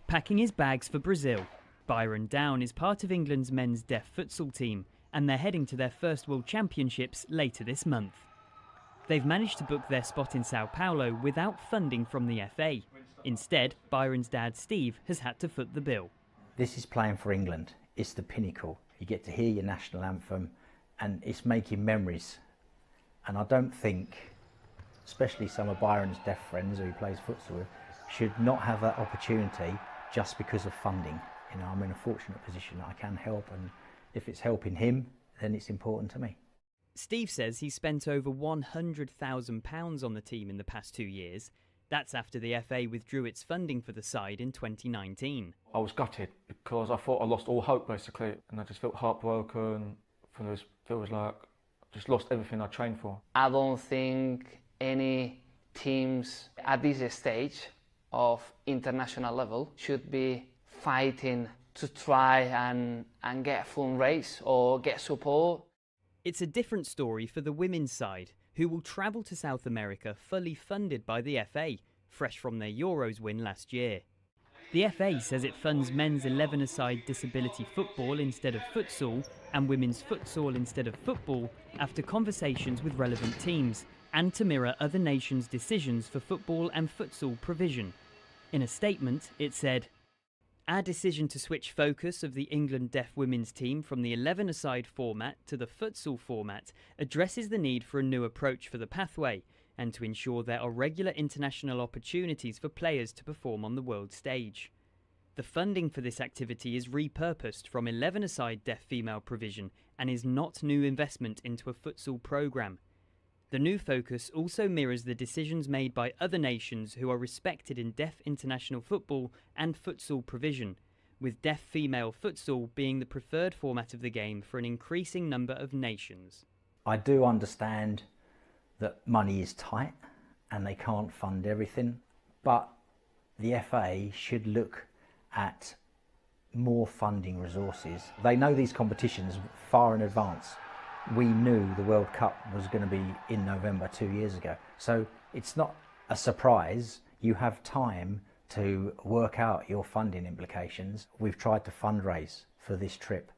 packing his bags for Brazil. Byron Down is part of England's men's deaf futsal team, and they're heading to their first World Championships later this month. They've managed to book their spot in Sao Paulo without funding from the FA. Instead, Byron's dad Steve has had to foot the bill. This is playing for England. It's the pinnacle. You get to hear your national anthem and it's making memories. And I don't think, especially some of Byron's deaf friends who he plays futsal with, should not have that opportunity just because of funding. You know, I'm in a fortunate position that I can help, and if it's helping him, then it's important to me. Steve says he spent over £100,000 on the team in the past 2 years. That's after the FA withdrew its funding for the side in 2019. I was gutted because I thought I lost all hope basically, and I just felt heartbroken. Feels like I just lost everything I trained for. I don't think any teams at this stage of international level should be fighting to try and get a fundraise or get support. It's a different story for the women's side, who will travel to South America fully funded by the FA, fresh from their Euros win last year. The FA says it funds men's 11-a-side disability football instead of futsal and women's futsal instead of football after conversations with relevant teams and to mirror other nations' decisions for football and futsal provision. In a statement, it said, "Our decision to switch focus of the England deaf women's team from the 11-a-side format to the futsal format addresses the need for a new approach for the pathway and to ensure there are regular international opportunities for players to perform on the world stage. The funding for this activity is repurposed from 11-a-side deaf female provision and is not new investment into a futsal programme. The new focus also mirrors the decisions made by other nations who are respected in deaf international football and futsal provision, with deaf female futsal being the preferred format of the game for an increasing number of nations." I do understand that money is tight and they can't fund everything, but the FA should look at more funding resources. They know these competitions far in advance. We knew the World Cup was going to be in November 2 years ago. So it's not a surprise. You have time to work out your funding implications. We've tried to fundraise for this trip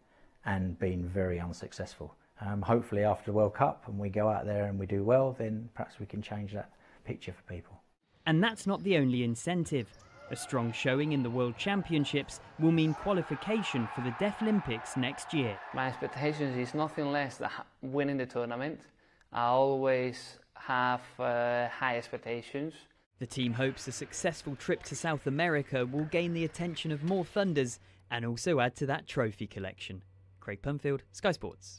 and been very unsuccessful. Hopefully after the World Cup and we go out there and we do well, then perhaps we can change that picture for people. And that's not the only incentive. A strong showing in the World Championships will mean qualification for the Deaf Olympics next year. My expectations is nothing less than winning the tournament. I always have high expectations. The team hopes a successful trip to South America will gain the attention of more funders and also add to that trophy collection. Craig Punfield, Sky Sports.